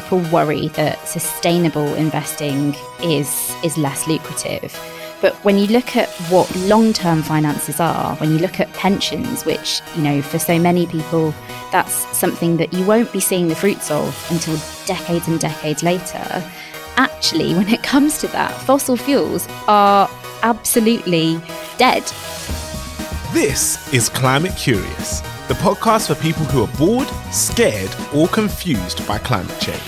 people worry that sustainable investing is less lucrative. But when you look at what long-term finances are, when you look at pensions, which, for so many people, that's something that you won't be seeing the fruits of until decades and decades later. Actually, when it comes to that, fossil fuels are absolutely dead. This is Climate Curious, the podcast for people who are bored, scared, or confused by climate change.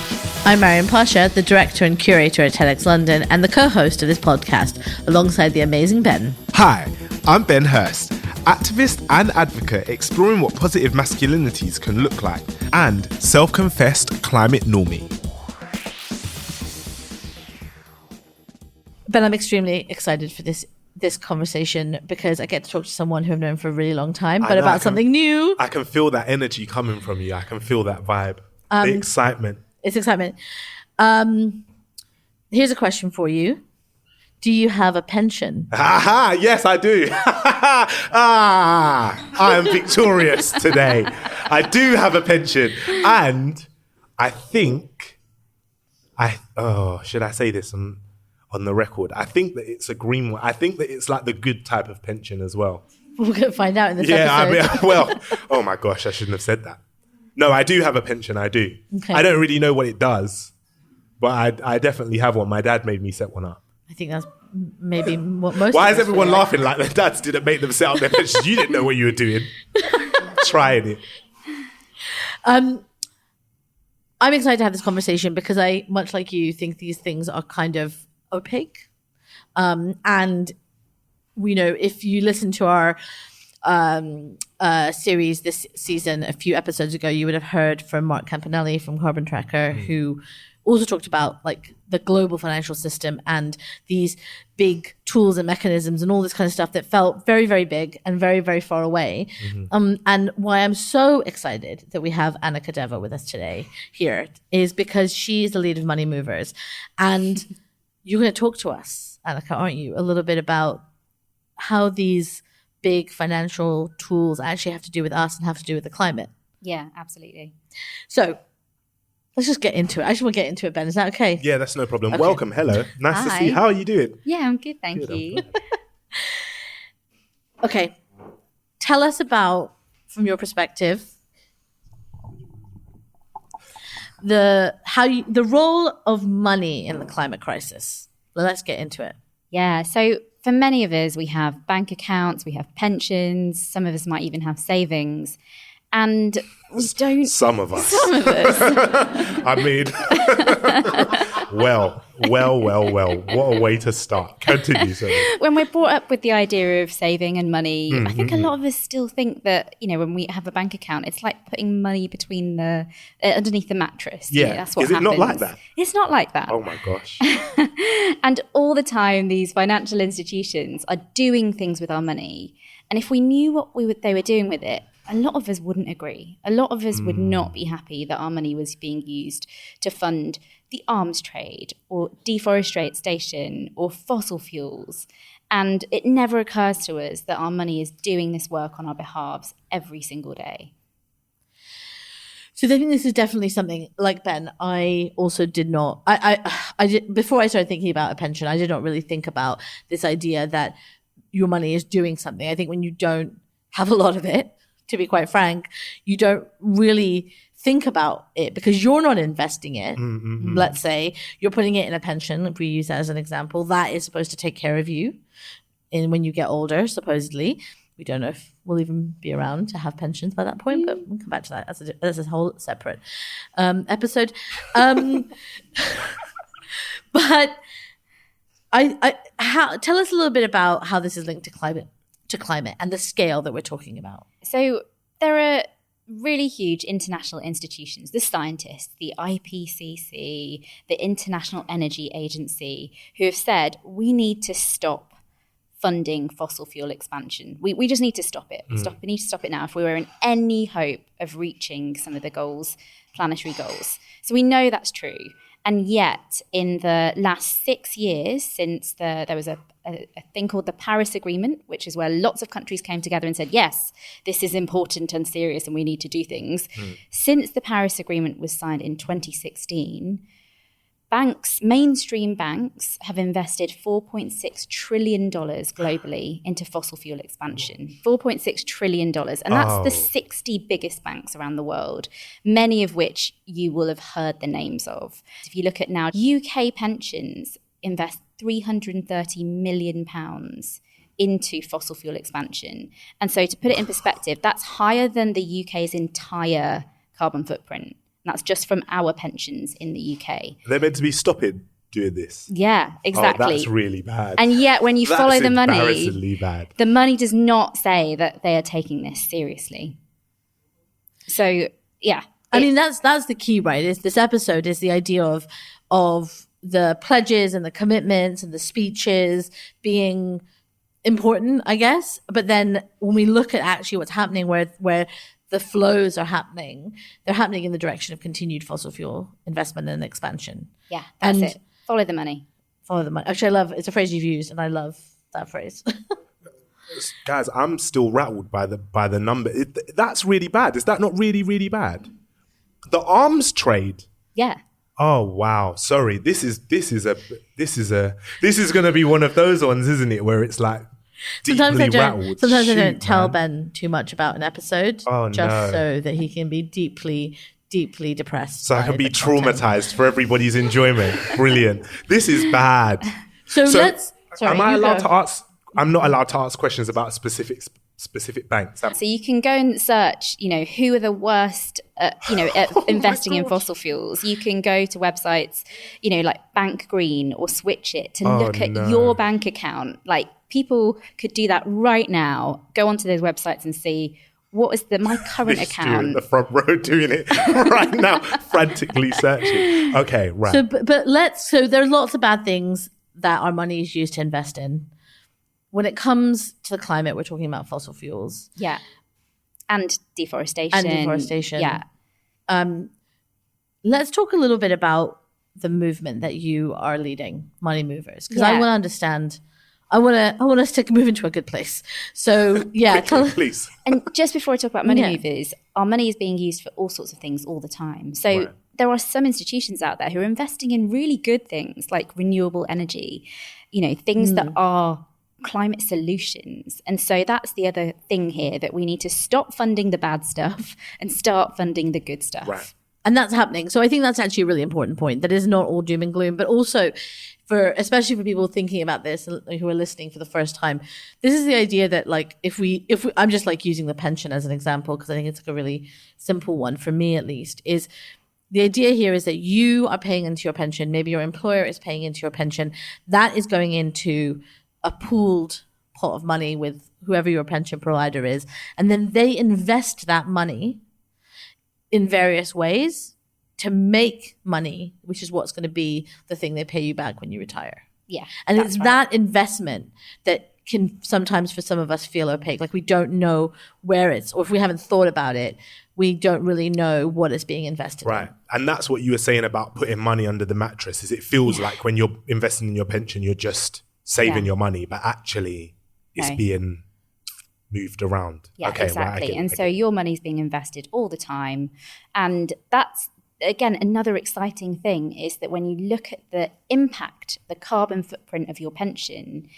I'm Maryam, Pasha, the director and curator at TEDxLondon and the co-host of this podcast, alongside the amazing Ben. Hi, I'm Ben Hurst, activist and advocate exploring what positive masculinities can look like, and self-confessed climate normie. Ben, I'm extremely excited for this conversation because I get to talk to someone who I've known for a really long time, but about something new. I can feel that energy coming from you. I can feel that vibe, the excitement. It's excitement. Here's a question for you. Do you have a pension? Aha, yes, I do. I am victorious today. I do have a pension. And I think, should I say this on the record? I think that it's a green one. I think that it's like the good type of pension as well. We're going to find out in this episode. Oh my gosh, I shouldn't have said that. No, I do have a pension, I do. Okay. I don't really know what it does, but I definitely have one. My dad made me set one up. I think that's maybe what most Why is everyone laughing like their dads didn't make them set up their pensions? You didn't know what you were doing. Trying it. I'm excited to have this conversation because I, much like you, think these things are kind of opaque. And we know if you listen to our series this season a few episodes ago, you would have heard from Mark Campanelli from Carbon Tracker, who also talked about like the global financial system and these big tools and mechanisms and all this kind of stuff that felt very, very big and very, very far away. And why I'm so excited that we have Anneka Deva with us today here is because she is the lead of Money Movers. And you're going to talk to us, Anneka, aren't you, a little bit about how these big financial tools actually have to do with us and have to do with the climate. Yeah, absolutely. So let's just get into it. I just want to get into it, Ben. Is that okay? Yeah, that's no problem. Okay. Welcome. Hello. Nice to see you. How are you doing? Yeah, I'm good, thank you. Okay. Tell us about, from your perspective, the role of money in the climate crisis. Let's get into it. Yeah, so for many of us, we have bank accounts, we have pensions, some of us might even have savings, and we don't... Some of us. Some of us. I mean, well. What a way to start. Continue, sorry. When we're brought up with the idea of saving and money, I think a lot of us still think that, when we have a bank account, it's like putting money between underneath the mattress. Yeah. That's what Is it happens. not like that? It's not like that. Oh my gosh. And all the time, these financial institutions are doing things with our money. And if we knew what they were doing with it, a lot of us wouldn't agree. A lot of us would not be happy that our money was being used to fund the arms trade or deforestation or fossil fuels. And it never occurs to us that our money is doing this work on our behalves every single day. So I think this is definitely something, like Ben, I also did not, I did, before I started thinking about a pension, I did not really think about this idea that your money is doing something. I think when you don't have a lot of it, to be quite frank, you don't really think about it because you're not investing it. Let's say you're putting it in a pension, if we use that as an example, that is supposed to take care of you when you get older, supposedly. We don't know if we'll even be around to have pensions by that point, but we'll come back to that. That's a whole separate episode. But tell us a little bit about how this is linked to climate and the scale that we're talking about. So there are really huge international institutions, the scientists, the IPCC, the International Energy Agency, who have said we need to stop funding fossil fuel expansion. We just need to stop it. We need to stop it now if we were in any hope of reaching some of the goals, planetary goals. So we know that's true. And yet, in the last 6 years, since there was a thing called the Paris Agreement, which is where lots of countries came together and said, yes, this is important and serious and we need to do things. Since the Paris Agreement was signed in 2016, mainstream banks have invested $4.6 trillion globally into fossil fuel expansion. $4.6 trillion. And that's the 60 biggest banks around the world, many of which you will have heard the names of. If you look at now, UK pensions invest £330 million into fossil fuel expansion. And so to put it in perspective, that's higher than the UK's entire carbon footprint. And that's just from our pensions in the UK. They're meant to be stopping doing this. Yeah, exactly. Oh, that's really bad. And yet when you follow the money, embarrassingly bad. The money does not say that they are taking this seriously. So, yeah. I mean, that's the key, right? This episode is the idea of the pledges and the commitments and the speeches being important, I guess. But then when we look at actually what's happening, where the flows are happening, they're happening in the direction of continued fossil fuel investment and expansion. Yeah, that's it. Follow the money. Follow the money. Actually, it's a phrase you've used, and I love that phrase. Guys, I'm still rattled by the number. That's really bad. Is that not really, really bad? The arms trade. Yeah. Oh wow! Sorry, this is going to be one of those ones, isn't it? Where it's like deeply rattled. Sometimes I don't tell Ben too much about an episode, so that he can be deeply depressed. So I can be traumatized for everybody's enjoyment. Brilliant. This is bad. So let's. Sorry, am I allowed to ask? I'm not allowed to ask questions about specific banks. So you can go and search, who are the worst, at investing in fossil fuels. You can go to websites, like Bank Green or Switch It to look at your bank account. Like people could do that right now. Go onto those websites and see what is my current account. In the front row doing it right now, frantically searching. Okay, right. So there are lots of bad things that our money is used to invest in. When it comes to the climate, we're talking about fossil fuels. Yeah. And deforestation. Yeah. Let's talk a little bit about the movement that you are leading, Money Movers, because I want to understand. I want us to move into a good place. So, yeah. Quickly, please. And just before I talk about Money Movers, our money is being used for all sorts of things all the time. So there are some institutions out there who are investing in really good things like renewable energy, things that are climate solutions. And so that's the other thing here, that we need to stop funding the bad stuff and start funding the good stuff. Right. And that's happening. So I think that's actually a really important point, that is not all doom and gloom, but also especially for people thinking about this who are listening for the first time, this is the idea that if we I'm just using the pension as an example, because I think it's a really simple one for me, at least, is the idea here is that you are paying into your pension. Maybe your employer is paying into your pension. That is going into a pooled pot of money with whoever your pension provider is. And then they invest that money in various ways to make money, which is what's going to be the thing they pay you back when you retire. Yeah. And it's that investment that can sometimes for some of us feel opaque. Like we don't know where or if we haven't thought about it, we don't really know what is being invested in. Right. And that's what you were saying about putting money under the mattress, is it feels like when you're investing in your pension, you're just saving your money, but actually it's being moved around. Yeah, okay, exactly. Right, and so your money's being invested all the time. And that's, again, another exciting thing is that when you look at the impact, the carbon footprint of your pension,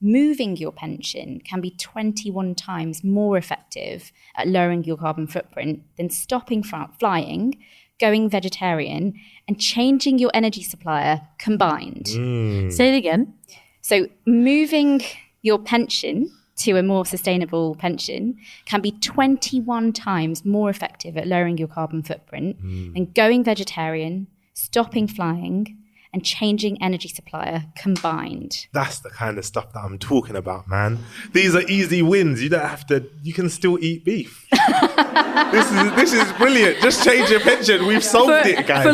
moving your pension can be 21 times more effective at lowering your carbon footprint than stopping flying, going vegetarian, and changing your energy supplier combined. Say it again. So moving your pension to a more sustainable pension can be 21 times more effective at lowering your carbon footprint than going vegetarian, stopping flying, and changing energy supplier combined. That's the kind of stuff that I'm talking about, man. These are easy wins. You don't have to, you can still eat beef. This is brilliant. Just change your pension. We've solved it, guys.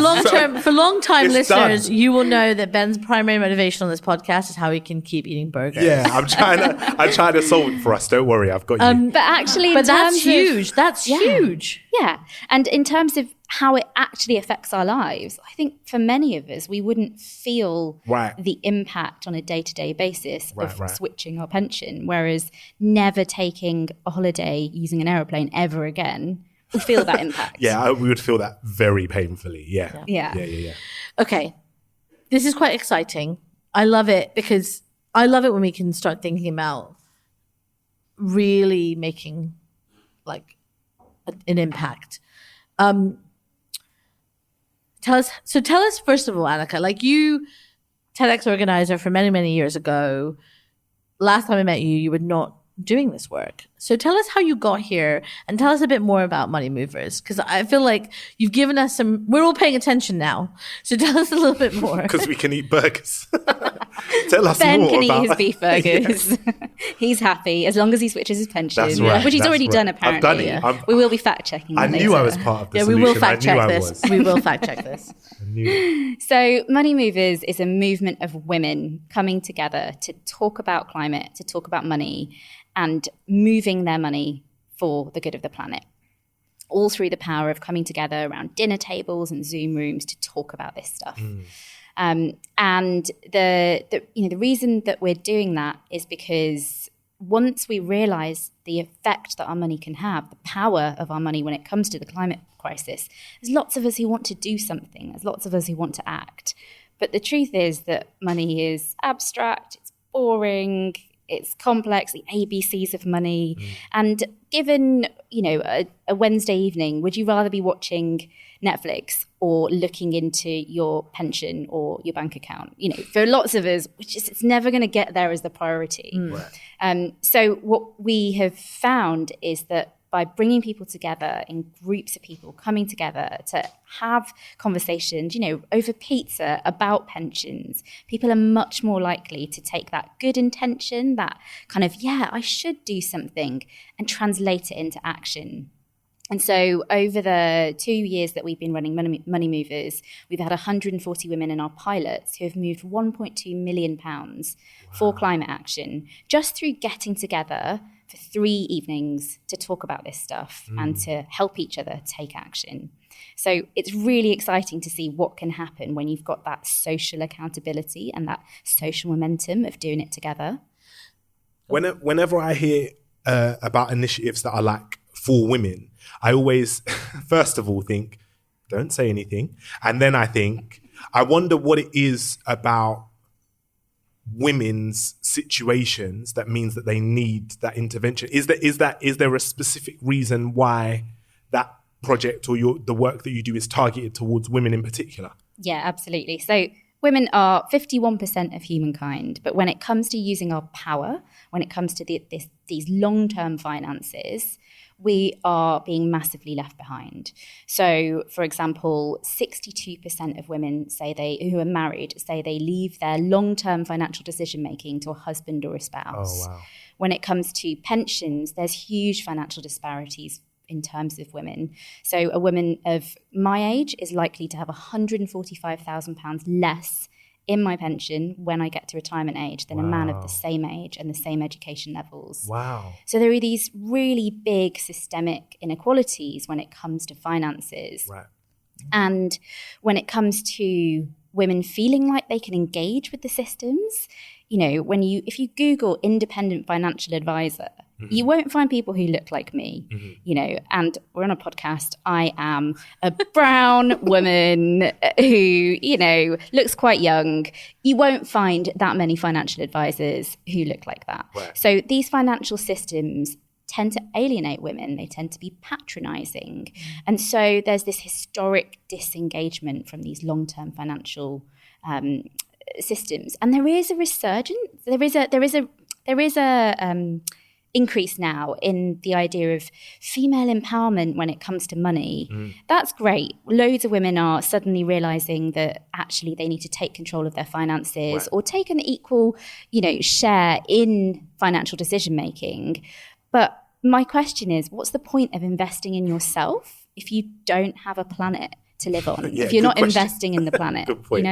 For long-time listeners, done. You will know that Ben's primary motivation on this podcast is how he can keep eating burgers. Yeah, I'm trying to solve it for us. Don't worry, I've got you. But actually, that's huge. That's huge. Yeah. And in terms of how it actually affects our lives, I think for many of us, we wouldn't feel the impact on a day-to-day basis of switching our pension, whereas never taking a holiday using an aeroplane ever again will feel that impact. We would feel that very painfully. Yeah. Okay. This is quite exciting. I love it because I love it when we can start thinking about really making like an impact. Tell us first of all, Anneka, like you, TEDx organizer for many, many years ago, last time I met you, you were not doing this work. So tell us how you got here and tell us a bit more about Money Movers, because I feel like you've given us we're all paying attention now. So tell us a little bit more. Because we can eat burgers. Tell us Ben more can about eat his beef burgers. He's happy as long as he switches his pension. That's right. Which he's already done, apparently. I've done it. We will be fact checking. I knew I was part of the solution. We will fact check this. We will fact check this. I knew it. So Money Movers is a movement of women coming together to talk about climate, to talk about money, and moving their money for the good of the planet. All through the power of coming together around dinner tables and Zoom rooms to talk about this stuff. And the reason that we're doing that is because once we realize the effect that our money can have, the power of our money when it comes to the climate crisis, there's lots of us who want to do something. There's lots of us who want to act. But the truth is that money is abstract, it's boring, it's complex, the ABCs of money. And given, a Wednesday evening, would you rather be watching Netflix or looking into your pension or your bank account? For lots of us, it's never going to get there as the priority. So what we have found is that by bringing people together in groups of people coming together to have conversations, over pizza about pensions, people are much more likely to take that good intention, that kind of, I should do something, and translate it into action. And so over the 2 years that we've been running Money Movers, we've had 140 women in our pilots who have moved £1.2 million for climate action, just through getting together for 3 evenings to talk about this stuff and to help each other take action. So it's really exciting to see what can happen when you've got that social accountability and that social momentum of doing it together. Whenever I hear about initiatives that are like for women, I always, first of all, think, don't say anything. And then I think, I wonder what it is about women's situations that means that they need that intervention. Is there a specific reason why that project or the work that you do is targeted towards women in particular? Yeah, absolutely. So women are 51% of humankind, but when it comes to using our power, when it comes to these long-term finances, we are being massively left behind. So, for example, 62% of women who are married say they leave their long-term financial decision-making to a husband or a spouse. Oh, wow. When it comes to pensions, there's huge financial disparities in terms of women. So a woman of my age is likely to have £145,000 less in my pension when I get to retirement age than a man of the same age and the same education levels. Wow. So there are these really big systemic inequalities when it comes to finances. Right. And when it comes to women feeling like they can engage with the systems, if you Google independent financial advisor, you won't find people who look like me, and we're on a podcast. I am a brown woman who, looks quite young. You won't find that many financial advisors who look like that. Right. So these financial systems tend to alienate women. They tend to be patronizing. And so there's this historic disengagement from these long-term financial systems. And there is a resurgence. There is a increase now in the idea of female empowerment when it comes to money. That's great. Loads of women are suddenly realizing that actually they need to take control of their finances or take an equal, share in financial decision making. But my question is, what's the point of investing in yourself if you don't have a planet to live on, if you're not investing in the planet? Good point.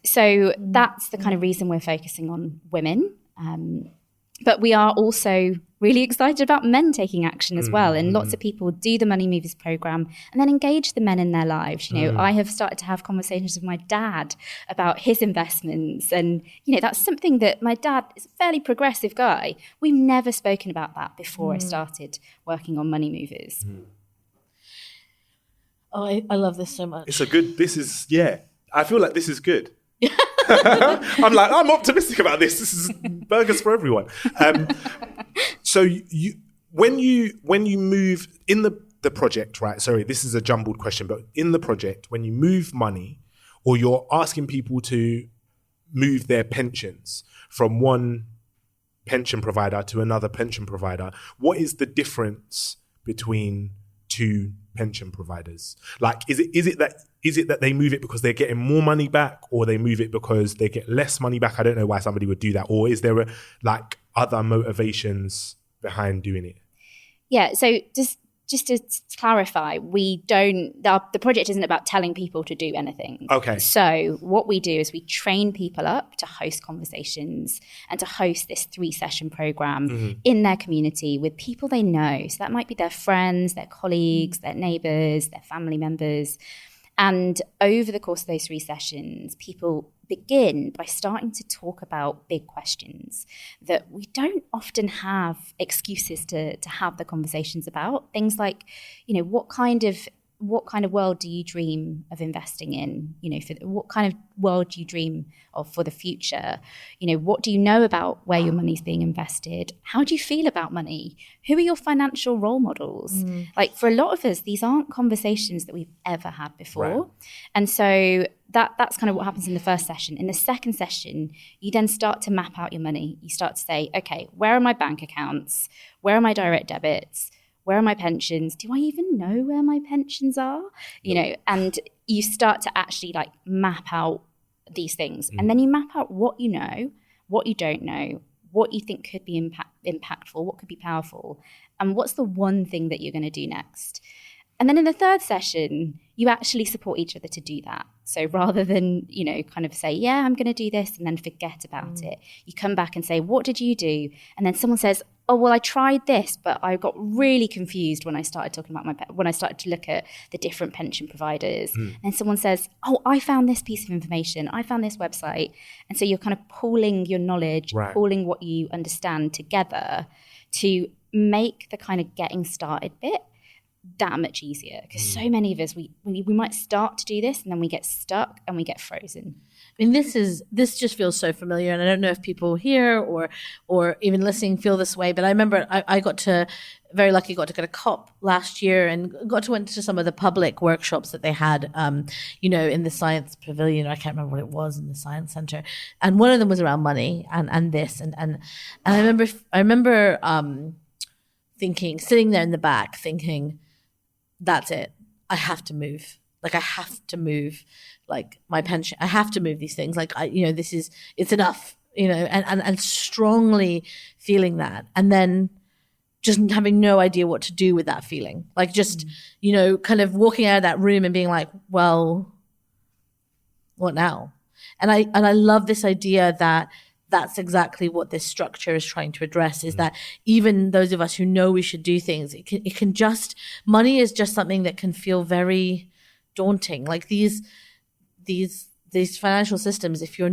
So that's the kind of reason we're focusing on women. But we are also really excited about men taking action as well. And lots of people do the Money Movers program and then engage the men in their lives. You know, I have started to have conversations with my dad about his investments. And, you know, that's something that my dad is a fairly progressive guy. We've never spoken about that before I started working on Money Movers. Oh, I love this so much. I feel like this is good. I'm optimistic about this. This is burgers for everyone. So when you move in the project, right? Sorry, this is a jumbled question, but in the project, when you move money or you're asking people to move their pensions from one pension provider to another pension provider, what is the difference between two pension providers? Like, is it that they move it because they're getting more money back, or they move it because they get less money back? I don't know why somebody would do that. Or is there other motivations behind doing it? Yeah, so just to clarify, the project isn't about telling people to do anything. Okay. So what we do is we train people up to host conversations and to host this 3-session program in their community with people they know. So that might be their friends, their colleagues, their neighbours, their family members. And over the course of those 3 sessions, people begin by starting to talk about big questions that we don't often have excuses to have the conversations about. Things like, you know, what kind of world do you dream of investing in? You know, what kind of world do you dream of for the future? You know, what do you know about where your money's being invested? How do you feel about money? Who are your financial role models? Like, for a lot of us, these aren't conversations that we've ever had before. Right. And so that's kind of what happens in the first session. In the second session, you then start to map out your money. You start to say, okay, where are my bank accounts? Where are my direct debits? Where are my pensions? Do I even know where my pensions are? You know, and you start to actually map out these things. And then you map out what you know, what you don't know, what you think could be impactful, what could be powerful, and what's the one thing that you're going to do next. And then in the third session, you actually support each other to do that. So rather than, you know, kind of say, yeah, I'm going to do this and then forget about it, you come back and say, what did you do? And then someone says, oh, well, I tried this, but I got really confused when I started talking about when I started to look at the different pension providers. And someone says, oh, I found this piece of information. I found this website. And so you're kind of pooling your knowledge, pooling what you understand together to make the kind of getting started bit that much easier, because so many of us we might start to do this and then we get stuck and we get frozen. I mean, this just feels so familiar, and I don't know if people here or even listening feel this way, but I remember I got to get a COP last year and went to some of the public workshops that they had, you know, in the science pavilion. I can't remember what it was, in the science center, and one of them was around money and this and I remember thinking, sitting there in the back, thinking, that's it. I have to move. Like, I have to move, like, my pension. I have to move these things. Like, it's enough, you know, and strongly feeling that. And then just having no idea what to do with that feeling. Like, just, you know, kind of walking out of that room and being like, well, what now? And I love this idea that that's exactly what this structure is trying to address, is that even those of us who know we should do things, it can just, money is just something that can feel very daunting. Like these financial systems, I feel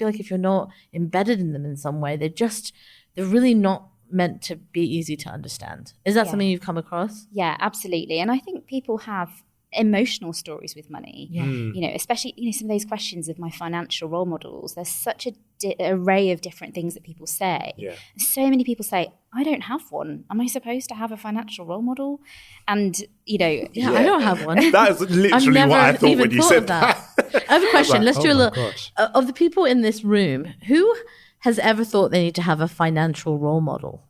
like if you're not embedded in them in some way, they're really not meant to be easy to understand. Is that something you've come across? Yeah, absolutely. And I think people have emotional stories with money. You know, especially, you know, some of those questions of my financial role models. There's such a array of different things that people say. So many people say, I don't have one. Am I supposed to have a financial role model? And, you know, I don't have one. That is literally what I thought when you said that. I have a question. Let's do a little of the people in this room, who has ever thought they need to have a financial role model?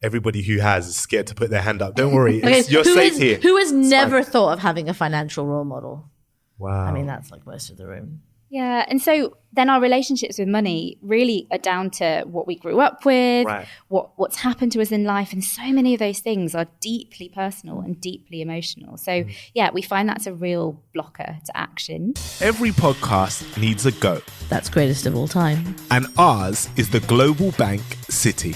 Everybody who has is scared to put their hand up. Don't worry. You're safe here. Who has never thought of having a financial role model? Wow. I mean, that's like most of the room. Yeah. And so then our relationships with money really are down to what we grew up with, what's happened to us in life. And so many of those things are deeply personal and deeply emotional. So yeah, we find that's a real blocker to action. Every podcast needs a GOAT. That's greatest of all time. And ours is the global bank City.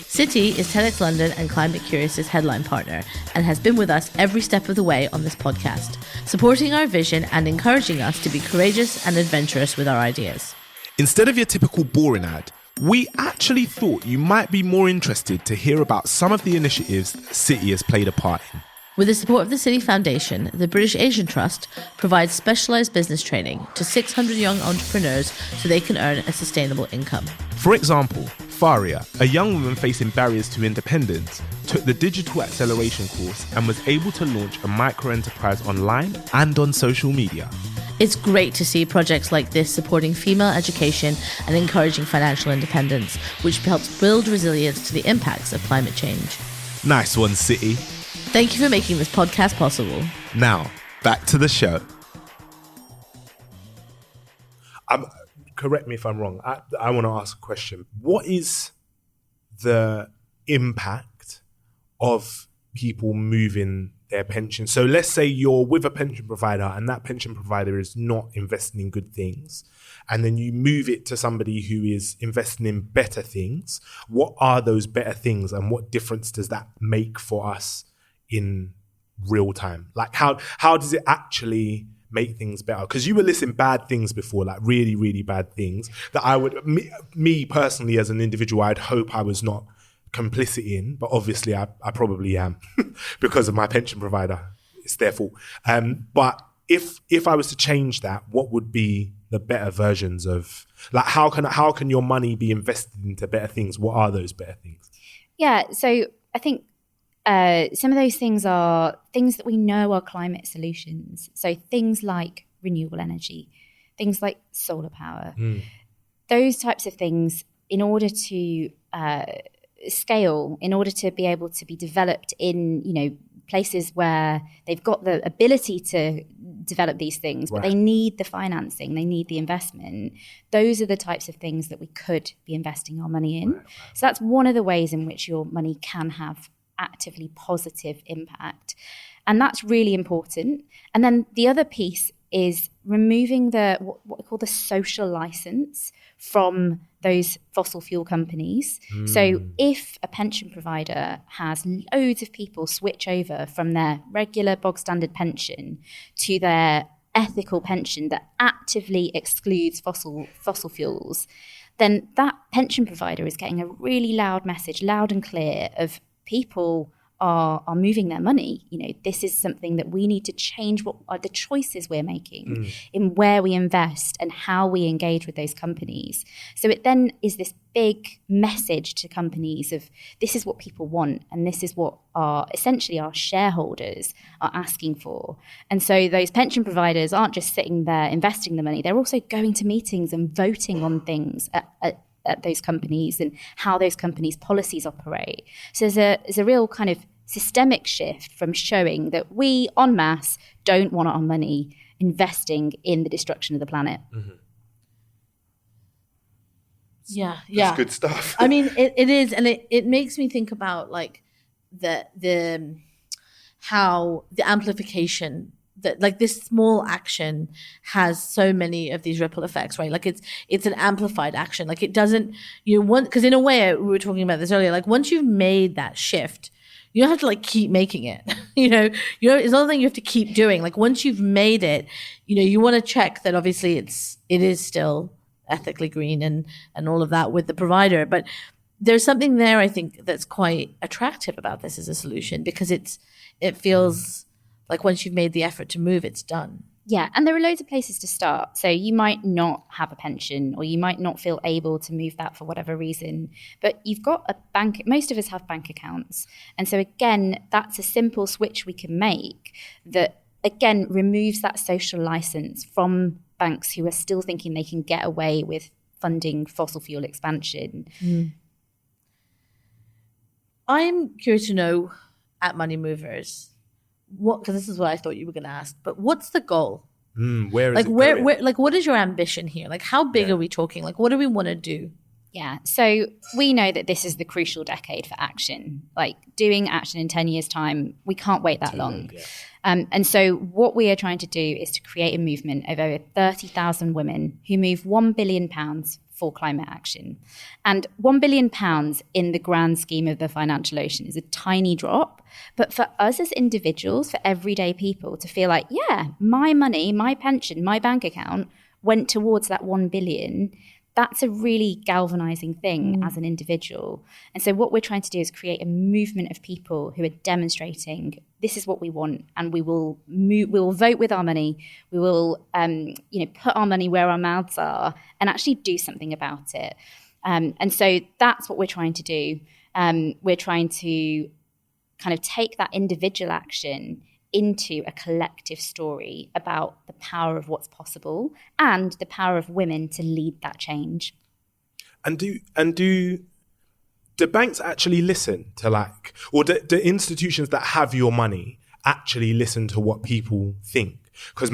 City is TEDxLondon and Climate Curious's headline partner and has been with us every step of the way on this podcast, supporting our vision and encouraging us to be courageous and adventurous with our ideas. Instead of your typical boring ad, we actually thought you might be more interested to hear about some of the initiatives City has played a part in. With the support of the City Foundation, the British Asian Trust provides specialised business training to 600 young entrepreneurs so they can earn a sustainable income. For example, Faria, a young woman facing barriers to independence, took the digital acceleration course and was able to launch a micro-enterprise online and on social media. It's great to see projects like this supporting female education and encouraging financial independence, which helps build resilience to the impacts of climate change. Nice one, City. Thank you for making this podcast possible. Now, back to the show. Correct me if I'm wrong. I want to ask a question. What is the impact of people moving their pension? So let's say you're with a pension provider and that pension provider is not investing in good things, and then you move it to somebody who is investing in better things. What are those better things, and what difference does that make for us in real time? Like how does it actually make things better? Because you were listing bad things before, like really, really bad things that I would, me personally as an individual, I'd hope I was not complicit in, but obviously I probably am because of my pension provider. It's their fault. But if I was to change that, what would be the better versions of, like, how can your money be invested into better things? What are those better things? Yeah, so I think some of those things are things that we know are climate solutions. So things like renewable energy, things like solar power, those types of things, in order to scale, in order to be able to be developed in, places where they've got the ability to develop these things, but they need the financing, they need the investment. Those are the types of things that we could be investing our money in. So that's one of the ways in which your money can have actively positive impact. And that's really important. And then the other piece is removing what we call the social license from those fossil fuel companies. So if a pension provider has loads of people switch over from their regular bog standard pension to their ethical pension that actively excludes fossil fuels, then that pension provider is getting a really loud message, loud and clear, of people are moving their money. This is something that we need to change. What are the choices we're making in where we invest and how we engage with those companies? So it then is this big message to companies of, this is what people want, and this is what essentially our shareholders are asking for. And so those pension providers aren't just sitting there investing the money, they're also going to meetings and voting on things at those companies and how those companies' policies operate. So there's a real kind of systemic shift from showing that we, en masse, don't want our money investing in the destruction of the planet. Yeah. That's good stuff. I mean, it is, and it makes me think about like the how the amplification that, like, this small action has so many of these ripple effects, right? Like it's an amplified action. Like it doesn't, because in a way, we were talking about this earlier, like once you've made that shift, you don't have to like keep making it, it's not something you have to keep doing. Like once you've made it, you want to check that obviously it is still ethically green and all of that with the provider. But there's something there, I think, that's quite attractive about this as a solution, because it feels like once you've made the effort to move, it's done. Yeah, and there are loads of places to start. So you might not have a pension, or you might not feel able to move that for whatever reason, but you've got a bank. Most of us have bank accounts. And so again, that's a simple switch we can make that, again, removes that social license from banks who are still thinking they can get away with funding fossil fuel expansion. I'm curious to know, at Money Movers, because this is what I thought you were going to ask, but what's the goal? Where is what is your ambition here? Like, how big are we talking? Like, what do we want to do? Yeah, so we know that this is the crucial decade for action. Like, doing action in 10 years' time, we can't wait that long. And so what we are trying to do is to create a movement of over 30,000 women who move £1 billion for climate action. And £1 billion in the grand scheme of the financial ocean is a tiny drop. But for us as individuals, for everyday people to feel like, yeah, my money, my pension, my bank account went towards that 1 billion, that's a really galvanizing thing as an individual. And so what we're trying to do is create a movement of people who are demonstrating this is what we want, and we will vote with our money. We will, put our money where our mouths are and actually do something about it. And so that's what we're trying to do. We're trying to kind of take that individual action into a collective story about the power of what's possible and the power of women to lead that change. And do banks actually listen to or do institutions that have your money actually listen to what people think? Because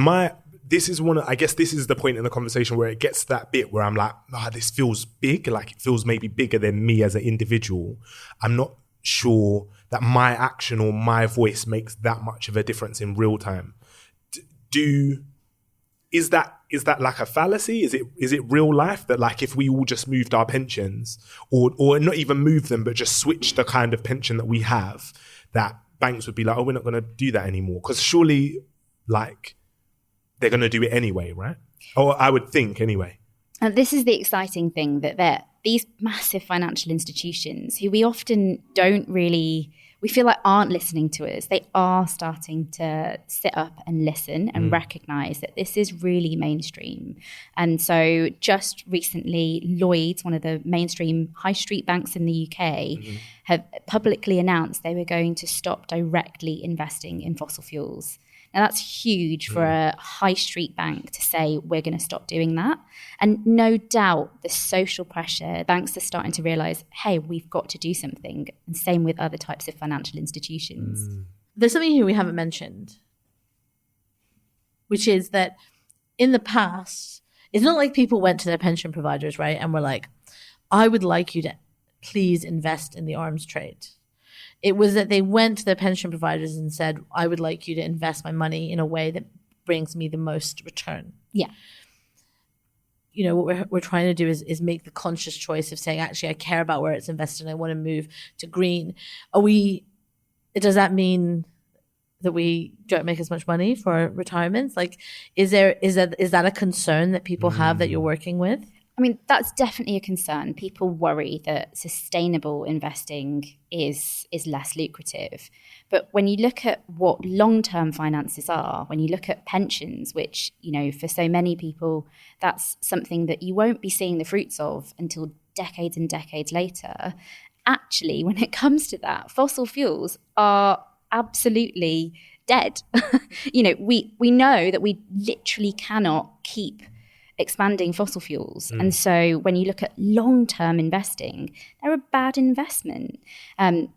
this is the point in the conversation where it gets to that bit where I'm like, this feels big, like it feels maybe bigger than me as an individual. I'm not sure that my action or my voice makes that much of a difference in real time. Is that like a fallacy? Is it real life that like if we all just moved our pensions or not even move them, but just switch the kind of pension that we have, that banks would be like, oh, we're not going to do that anymore? Because surely like they're going to do it anyway, right? Or I would think anyway. And this is the exciting thing, that these massive financial institutions who we often we feel like aren't listening to us, they are starting to sit up and listen and recognise that this is really mainstream. And so just recently, Lloyds, one of the mainstream high street banks in the UK, have publicly announced they were going to stop directly investing in fossil fuels. Now, that's huge for a high street bank to say we're going to stop doing that. And no doubt the social pressure, banks are starting to realise, hey, we've got to do something. And same with other types of financial institutions. There's something here we haven't mentioned, which is that in the past, it's not like people went to their pension providers, right, and were like, I would like you to please invest in the arms trade. It was that they went to their pension providers and said, I would like you to invest my money in a way that brings me the most return. Yeah. You know, what we're trying to do is make the conscious choice of saying, actually, I care about where it's invested and I want to move to green. Does that mean that we don't make as much money for retirements? Like, is that a concern that people have that you're working with? I mean, that's definitely a concern. People worry that sustainable investing is less lucrative. But when you look at what long-term finances are, when you look at pensions, which, you know, for so many people, that's something that you won't be seeing the fruits of until decades and decades later. Actually, when it comes to that, fossil fuels are absolutely dead. You know, we know that we literally cannot keep expanding fossil fuels. And so when you look at long-term investing, they're a bad investment. And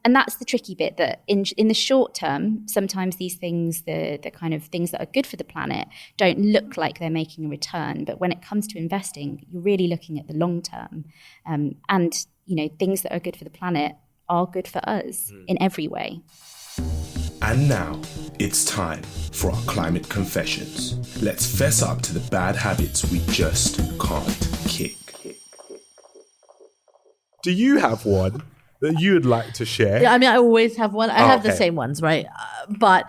that's the tricky bit, that in the short term, sometimes these things, the kind of things that are good for the planet, don't look like they're making a return. But when it comes to investing, you're really looking at the long term. And, you know, things that are good for the planet are good for us in every way. And now, it's time for our climate confessions. Let's fess up to the bad habits we just can't kick. Do you have one that you would like to share? Yeah, I mean, I always have one. I have the same ones, right? But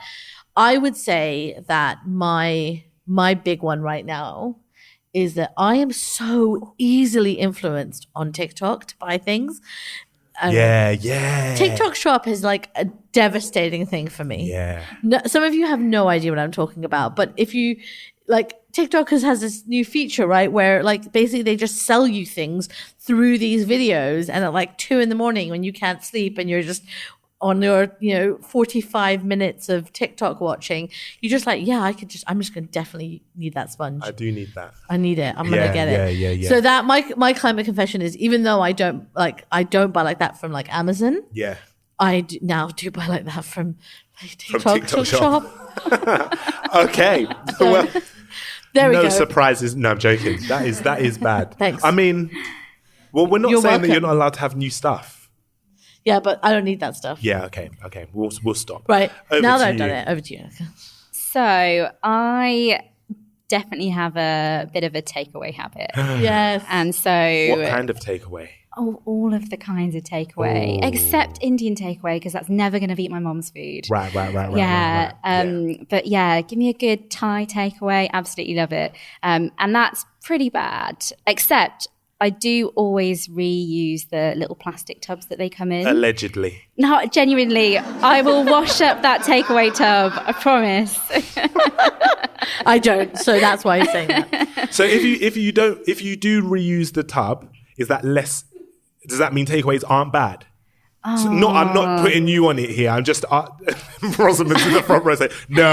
I would say that my big one right now is that I am so easily influenced on TikTok to buy things. Yeah. TikTok Shop is like a devastating thing for me. Yeah. No, some of you have no idea what I'm talking about, but if you like, TikTok has this new feature, right, where like basically they just sell you things through these videos, and at like 2 a.m. when you can't sleep and you're just on your 45 minutes of TikTok watching, you're just like, I'm just gonna definitely need that sponge. I do need that. I need it. I'm gonna get it. Yeah. So that my climate confession is, even though I don't buy like that from like Amazon. Yeah. I now do buy like that from TikTok Shop. Okay. Well, there we go. No surprises. No, I'm joking. That is bad. Thanks. I mean, well, we're not saying welcome. that you're not allowed to have new stuff. Yeah, but I don't need that stuff. Yeah, okay. We'll stop. Right. Over now to that I've you. done it, over to you. So I definitely have a bit of a takeaway habit. Yes. And so What kind of takeaway? Oh, all of the kinds of takeaway, except Indian takeaway, because that's never going to beat my mom's food. Right. Yeah. But yeah, give me a good Thai takeaway. Absolutely love it. And that's pretty bad, except I do always reuse the little plastic tubs that they come in. Allegedly. No, genuinely, I will wash up that takeaway tub. I promise. I don't, so that's why he's saying that. So if you do reuse the tub, is that less? Does that mean takeaways aren't bad? So I'm not putting you on it here. I'm just Rosamund's in the front row saying, no.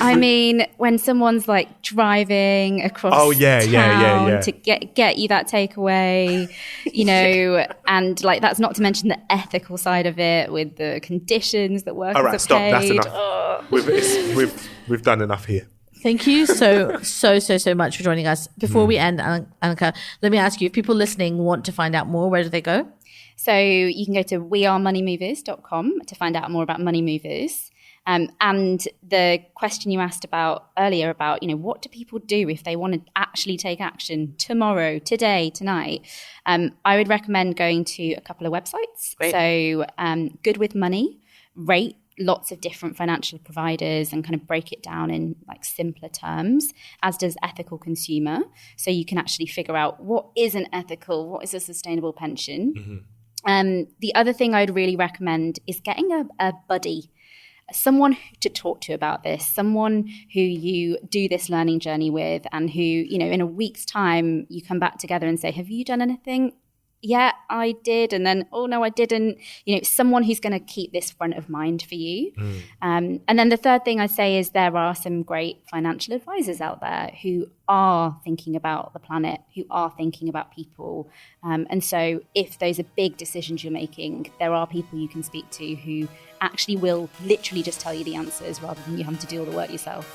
I mean, when someone's like driving across town to get you that takeaway, you know, and like that's not to mention the ethical side of it with the conditions that workers All right, are stop. paid. That's enough. We've done enough here. Thank you so much for joining us. Before we end, Anneka, let me ask you, if people listening want to find out more, where do they go? So you can go to wearemoneymovers.com to find out more about Money Movers. And the question you asked about earlier about, you know, what do people do if they want to actually take action tomorrow, today, tonight? I would recommend going to a couple of websites. Great. So Good With Money, rate lots of different financial providers and kind of break it down in like simpler terms, as does Ethical Consumer. So you can actually figure out what is an ethical, what is a sustainable pension. The other thing I'd really recommend is getting a buddy, someone to talk to about this, someone who you do this learning journey with and who, you know, in a week's time, you come back together and say, have you done anything? Yeah, I did. And then, oh, no, I didn't. You know, someone who's going to keep this front of mind for you. And then the third thing I'd say is there are some great financial advisors out there who are thinking about the planet, who are thinking about people. And so if those are big decisions you're making, there are people you can speak to who actually will literally just tell you the answers rather than you having to do all the work yourself.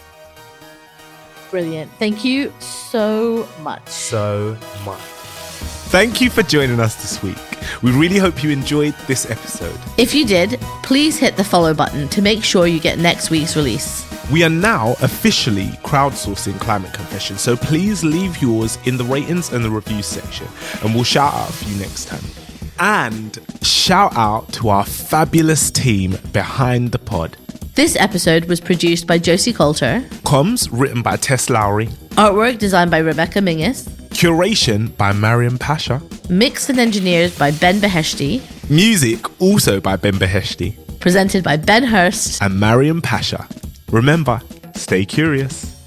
Brilliant. Thank you so much. Thank you for joining us this week. We really hope you enjoyed this episode. If you did, please hit the follow button to make sure you get next week's release. We are now officially crowdsourcing Climate Confession, so please leave yours in the ratings and the reviews section, and we'll shout out for you next time. And shout out to our fabulous team behind the pod. This episode was produced by Josie Colter. Comms written by Tess Lowry. Artwork designed by Rebecca Mingus. Curation by Maryam Pasha. Mixed and engineered by Ben Beheshty. Music also by Ben Beheshty. Presented by Ben Hurst and Maryam Pasha. Remember, stay curious.